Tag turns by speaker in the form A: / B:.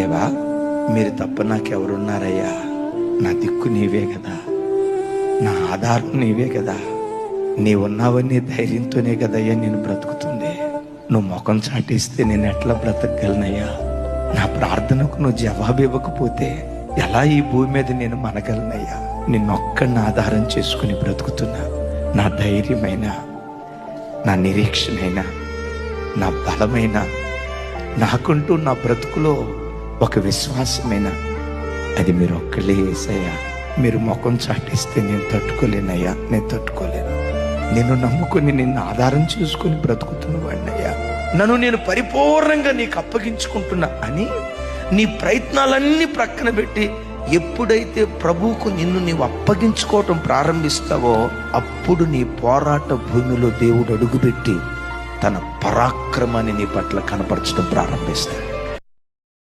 A: దేవా, మీరు తప్ప నాకెవరున్నారయ్యా? నా దిక్కు నీవే కదా, నా ఆధారం నీవే కదా. నీవున్నావని ధైర్యంతోనే కదయ్యా నేను బ్రతుకుతుంది. నువ్వు ముఖం చాటిస్తే నేను ఎట్లా బ్రతకగలనయ్యా? నా ప్రార్థనకు నువ్వు జవాబు ఇవ్వకపోతే ఎలా ఈ భూమి మీద నేను మనగలనయ్యా? నిన్నొక్కడిని ఆధారం చేసుకుని బ్రతుకుతున్నా. నా ధైర్యమైన, నా నిరీక్షణైన, నా బలమైన, నాకుంటూ నా బ్రతుకులో ఒక విశ్వాసమైన అది మీరు ఒక్కళ్ళే యేసయ్యా. మీరు ముఖం చాటిస్తే నేను తట్టుకోలేనయ్యా, నేను తట్టుకోలేను. నేను నమ్ముకుని నిన్ను ఆధారం చేసుకుని బ్రతుకుతున్న వాడినయ్యా. నన్ను నేను పరిపూర్ణంగా నీకు అప్పగించుకుంటున్నా అని నీ ప్రయత్నాలన్నీ ప్రక్కన పెట్టి ఎప్పుడైతే ప్రభువుకు నిన్ను నీవు అప్పగించుకోవటం ప్రారంభిస్తావో అప్పుడు నీ పోరాట భూమిలో దేవుడు అడుగుపెట్టి తన పరాక్రమాన్ని నీ పట్ల కనపరచడం ప్రారంభిస్తాడు.